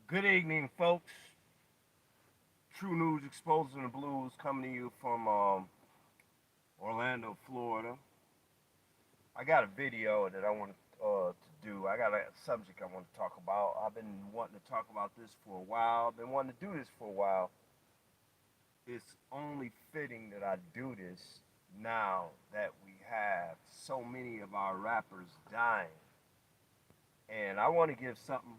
Good evening, folks. True News Exposing the Blues coming to you from Orlando, Florida. I got a video that I want to do. I got a subject I want to talk about. I've been wanting to talk about this for a while. I've been wanting to do this for a while. It's only fitting that I do this now that we have so many of our rappers dying. And I want to give something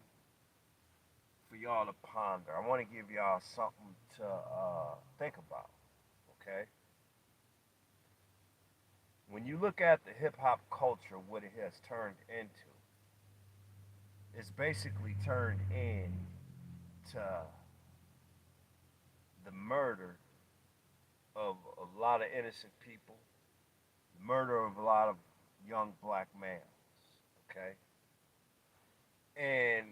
for y'all to ponder. I want to give y'all something to think about. Okay? When you look at the hip hop culture, what it has turned into, it's basically turned into the murder of a lot of innocent people, the murder of a lot of young black males. Okay? And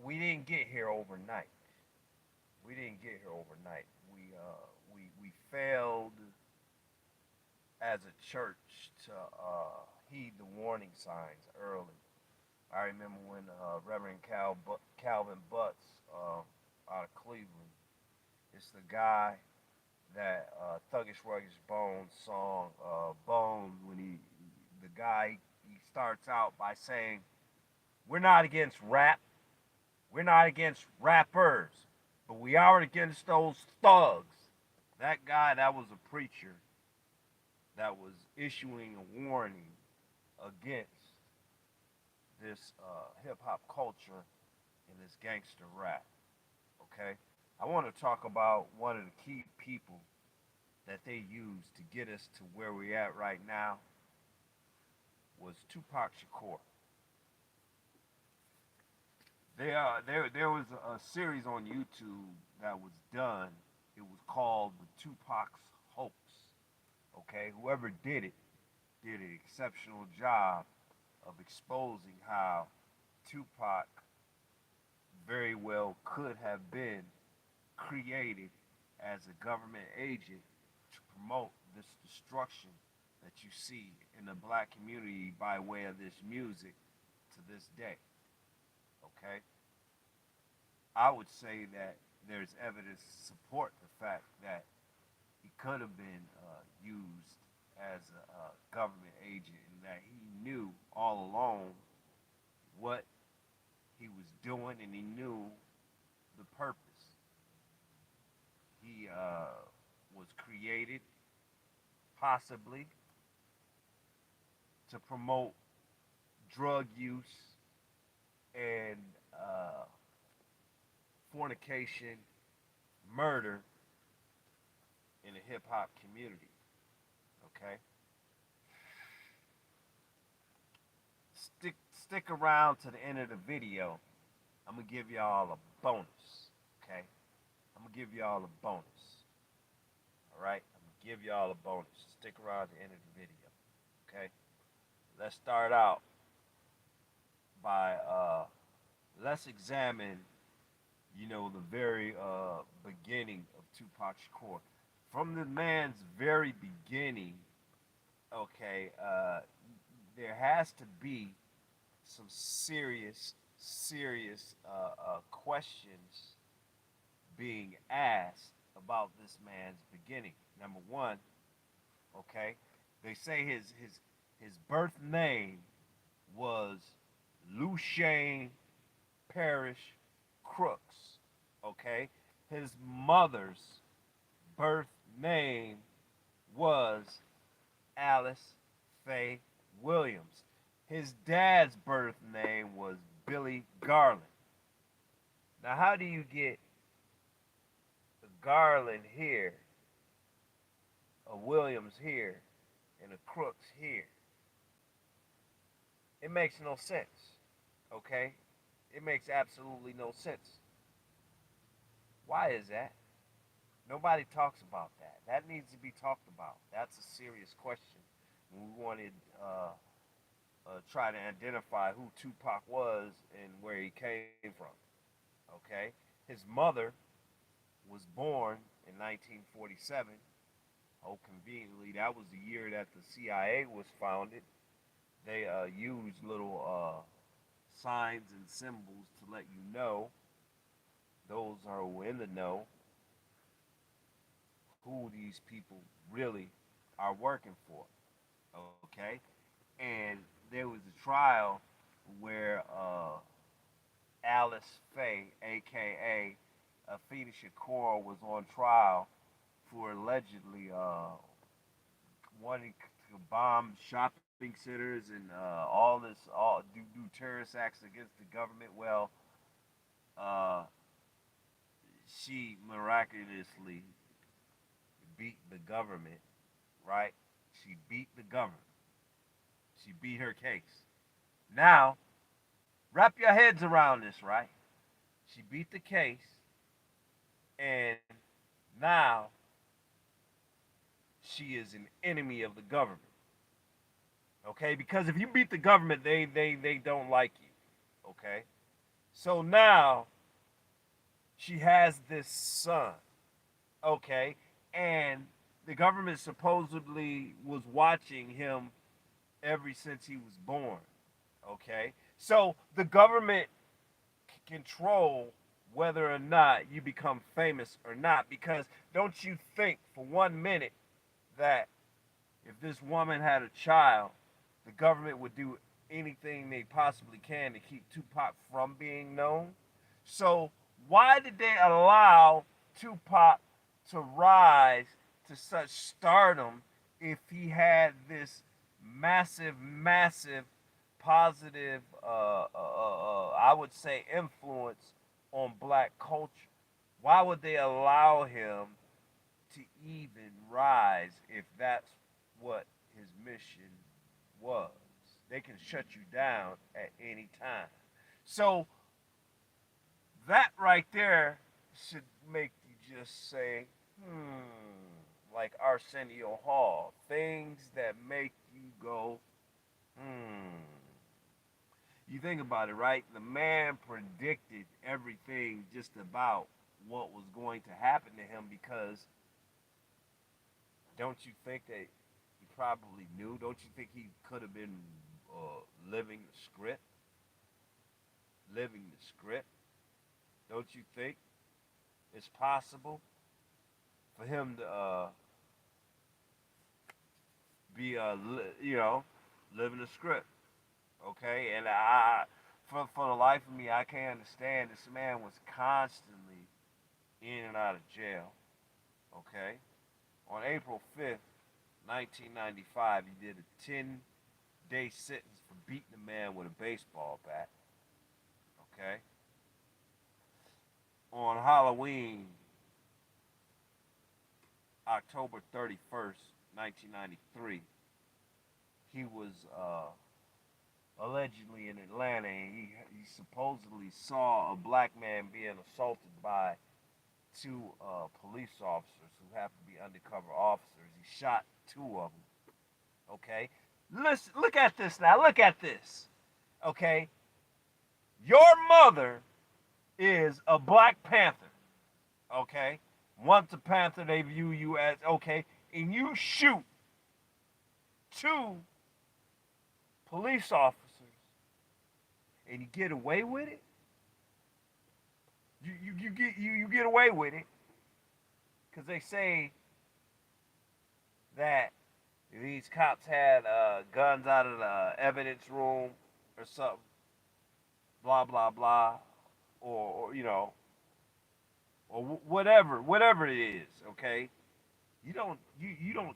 we didn't get here overnight. We didn't get here overnight. We failed as a church to heed the warning signs early. I remember when Reverend Calvin Butts out of Cleveland, it's the guy that Thuggish Ruggish Bones song Bones when the guy he starts out by saying, "We're not against rap, we're not against rappers, but we are against those thugs." That guy, that was a preacher that was issuing a warning against this hip hop culture and this gangster rap. Okay, I want to talk about one of the key people that they used to get us to where we're at right now was Tupac Shakur. There was a series on YouTube that was done. It was called the Tupac's Hoax. Okay, whoever did an exceptional job of exposing how Tupac very well could have been created as a government agent to promote this destruction that you see in the black community by way of this music to this day. Okay? I would say that there's evidence to support the fact that he could have been used as a government agent and that he knew all along what he was doing and he knew the purpose. He was created possibly to promote drug use and fornication, murder in the hip hop community. Okay? Stick around to the end of the video. I'm gonna give y'all a bonus. Okay? I'm gonna give y'all a bonus. Alright? I'm gonna give y'all a bonus. Stick around to the end of the video. Okay? Let's start out by let's examine, the very beginning of Tupac Shakur. From the man's very beginning, okay, there has to be some serious questions being asked about this man's beginning. Number one, okay, they say his birth name was Lucien Parrish Crooks. Okay, his mother's birth name was Alice Faye Williams. His dad's birth name was Billy Garland. Now, how do you get a Garland here, a Williams here, and a Crooks here? It makes no sense. Okay? It makes absolutely no sense. Why is that? Nobody talks about that. That needs to be talked about. That's a serious question. We wanted try to identify who Tupac was and where he came from. Okay, his mother was born in 1947. Oh, conveniently, that was the year that the CIA was founded. They used little signs and symbols to let you know, those who are in the know, who these people really are working for. Okay? And there was a trial where Alice Faye, aka Afina Shakur, was on trial for allegedly wanting to bomb shopping centers and all this, do terrorist acts against the government. Well, uh, she miraculously beat the government, right? She beat the government. She beat her case. Now, wrap your heads around this, right? She beat the case, and now she is an enemy of the government. Okay, because if you beat the government, they don't like you. Okay, so now she has this son. Okay, and the government supposedly was watching him ever since he was born. Okay, so the government control whether or not you become famous or not, because don't you think for 1 minute that if this woman had a child, the government would do anything they possibly can to keep Tupac from being known? So why did they allow Tupac to rise to such stardom if he had this massive positive, I would say, influence on black culture? Why would they allow him to even rise if that's what his mission was? They can shut you down at any time. So that right there should make you just say, like Arsenio Hall, things that make you go, hmm. You think about it, right? The man predicted everything just about what was going to happen to him, because don't you think that he probably knew? Don't you think he could have been living the script? Living the script? Don't you think it's possible for him to be, living the script? Okay, and for the life of me, I can't understand. This man was constantly in and out of jail. Okay, on April 5th, 1995, he did a 10-day sentence for beating a man with a baseball bat. Okay, on Halloween, October 31st, 1993, he was allegedly in Atlanta, and he supposedly saw a black man being assaulted by two police officers who happened to be undercover officers. He shot two of them. Okay, listen, look at this now. Look at this. Okay, your mother is a Black Panther. Okay, once a Panther, they view you as okay, and you shoot two police officers and you get away with it. You get away with it because they say that these cops had guns out of the evidence room or something, blah blah blah, or or whatever it is. Okay, you don't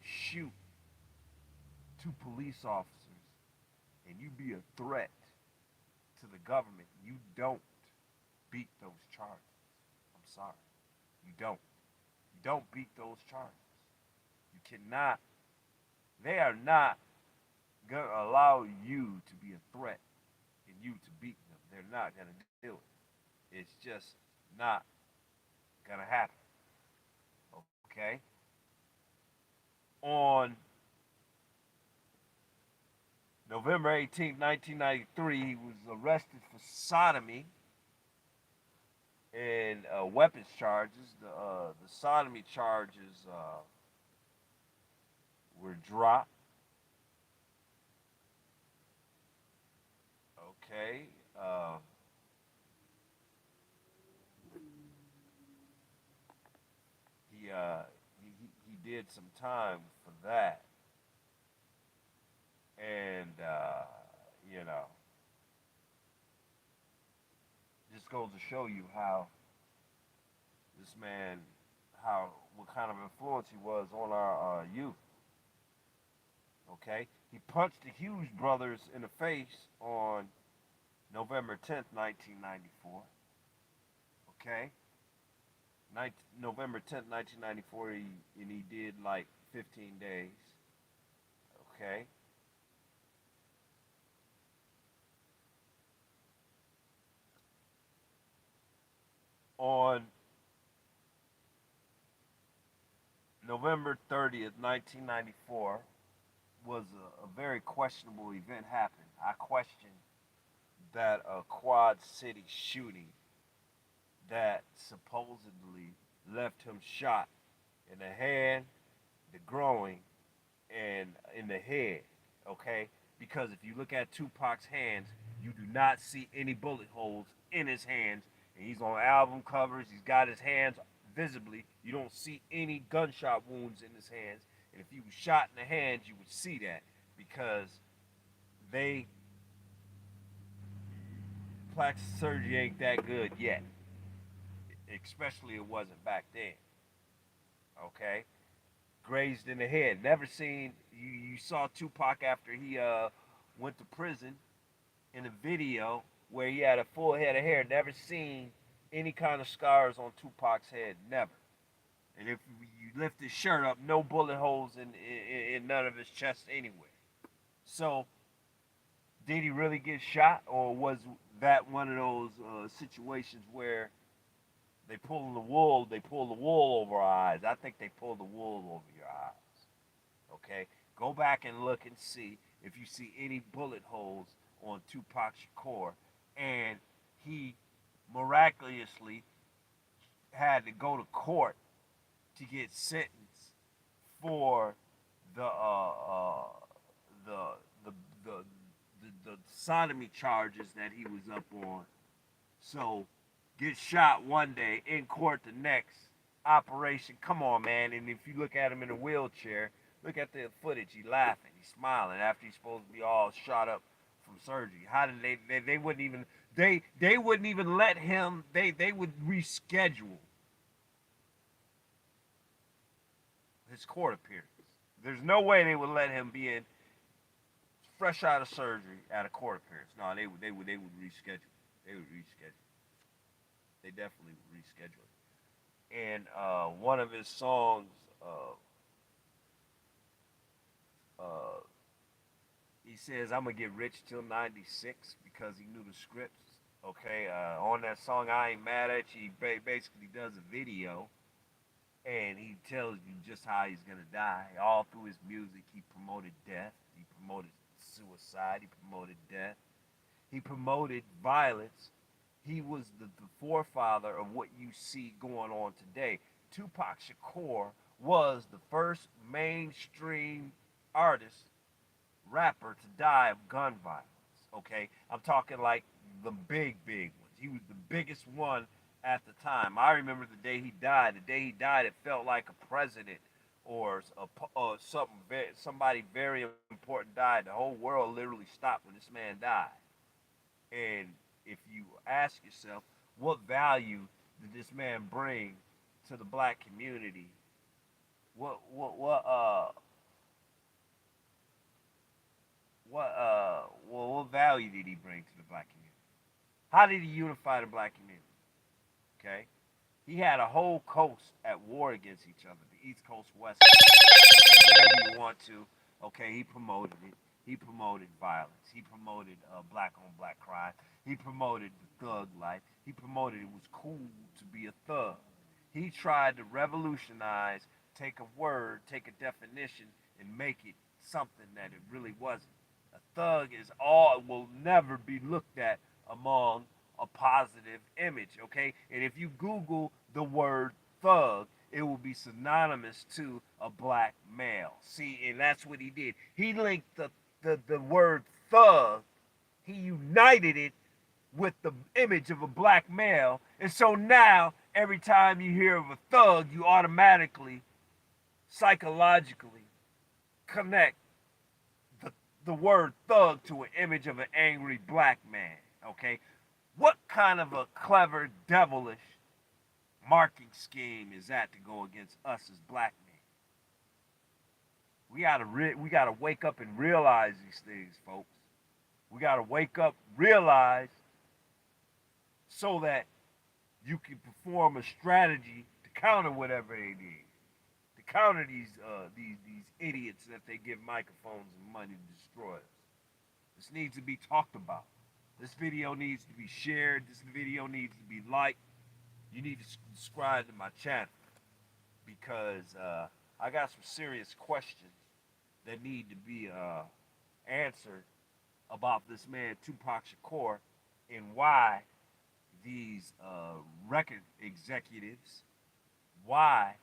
shoot two police officers and you be a threat to the government. You don't beat those charges. I'm sorry. You don't. You don't beat those charges. You cannot. They are not going to allow you to be a threat and you to beat them. They're not going to do it. It's just not going to happen. Okay? On November 18th, 1993, he was arrested for sodomy and weapons charges. The sodomy charges were dropped. Okay. Uh, he, uh, he did some time for that, and you know, just goes to show you how this man, how what kind of influence he was on our youth. Okay, he punched the Hughes brothers in the face on November 10th, 1994. Okay, November 10th, 1994, and he did like 15 days. Okay, on November 30th, 1994, was a very questionable event happened. I question that a Quad City shooting that supposedly left him shot in the hand, the groin, and in the head. Okay, because if you look at Tupac's hands, you do not see any bullet holes in his hands, and he's on album covers. He's got his hands visibly. You don't see any gunshot wounds in his hands, and if he was shot in the hands, you would see that because they plastic surgery ain't that good yet. Especially it wasn't back then. Okay, grazed in the head. Never seen. You saw Tupac after he went to prison in a video where he had a full head of hair. Never seen any kind of scars on Tupac's head. Never. And if you lift his shirt up, no bullet holes in none of his chest anywhere. So did he really get shot, or was that one of those situations where they pull the wool over our eyes? I think they pull the wool over your eyes. Okay? Go back and look and see if you see any bullet holes on Tupac Shakur. And he miraculously had to go to court to get sentenced for the the, the the the sodomy charges that he was up on. So get shot one day, in court the next. Operation, come on, man. And if you look at him in a wheelchair, look at the footage. He's laughing, he's smiling after he's supposed to be all shot up from surgery. How did they wouldn't even they wouldn't even let him. They would reschedule his court appearance. There's no way they would let him be in fresh out of surgery at a court appearance. No, they would reschedule. They would reschedule. They definitely would reschedule it. And one of his songs, uh, he says, "I'm gonna get rich till '96" because he knew the scripts. Okay, on that song, "I Ain't Mad at You," he basically does a video and he tells you just how he's gonna die. All through his music, he promoted death. He promoted suicide. He promoted death. He promoted violence. He was the forefather of what you see going on today. Tupac Shakur was the first mainstream artist, rapper to die of gun violence. Okay, I'm talking like the big ones. He was the biggest one at the time. I remember the day he died. The day he died, it felt like a president or somebody very important died. The whole world literally stopped when this man died. And if you ask yourself, what value did this man bring to the black community? What what what uh what value did he bring to the black community? How did he unify the black community? Okay, he had a whole coast at war against each other, the East Coast, West Coast. Whatever you want to. Okay, he promoted it. He promoted violence. He promoted black on black crime. He promoted the thug life. He promoted it was cool to be a thug. He tried to revolutionize, take a word, take a definition, and make it something that it really wasn't. A thug is all will never be looked at among a positive image, okay? And if you Google the word thug, it will be synonymous to a black male. See, and that's what he did. He linked the word thug, he united it with the image of a black male. And so now, every time you hear of a thug, you automatically, psychologically connect the, the word thug to an image of an angry black man. Okay? What kind of a clever, devilish marking scheme is that to go against us as black men? We gotta wake up and realize these things, folks. We gotta wake up, realize, so that you can perform a strategy to counter whatever they need, to counter these idiots that they give microphones and money to destroy us. This needs to be talked about. This video needs to be shared. This video needs to be liked. You need to subscribe to my channel because I got some serious questions that need to be answered about this man Tupac Shakur and why these record executives, why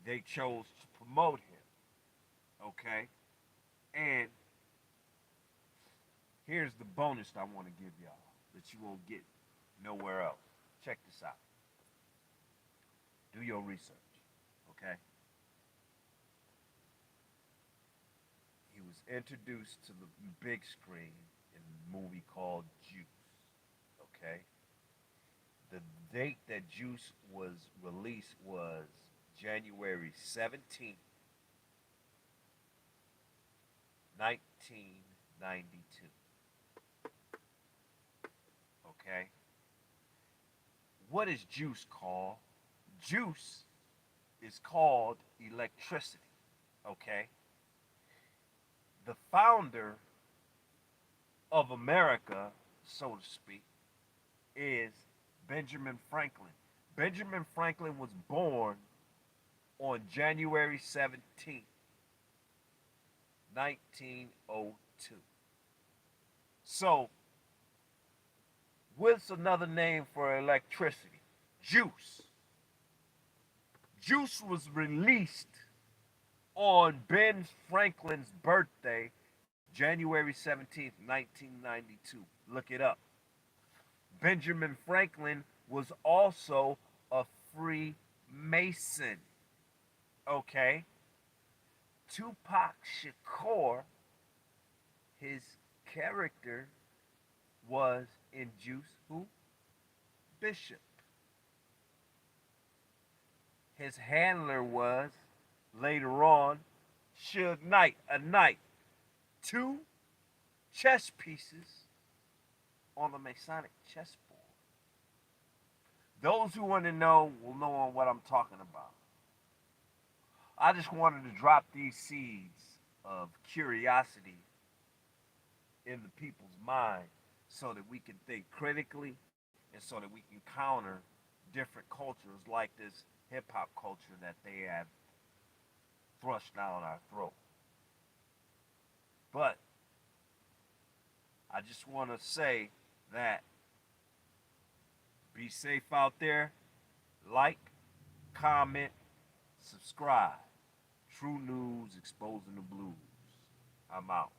they chose to promote him. Okay? And here's the bonus I want to give y'all that you won't get nowhere else. Check this out. Do your research. Okay? He was introduced to the big screen in a movie called Juice. Okay? The date that Juice was released was January 17th, 1992. Okay? What is juice called? Juice is called electricity. Okay? The founder of America, so to speak, is Benjamin Franklin. Benjamin Franklin was born on January 17th, 1902. So, what's another name for electricity? Juice. Juice was released on Ben Franklin's birthday, January 17th, 1992. Look it up. Benjamin Franklin was also a Freemason. Okay? Tupac Shakur, his character was in Juice who? Bishop. His handler was, later on, Suge Knight, a knight. Two chess pieces on the Masonic chessboard. Those who want to know will know what I'm talking about. I just wanted to drop these seeds of curiosity in the people's mind so that we can think critically and so that we can counter different cultures like this hip-hop culture that they have thrust down our throat. But I just want to say that be safe out there. Like, comment, subscribe. True News Exposing the Blues. I'm out.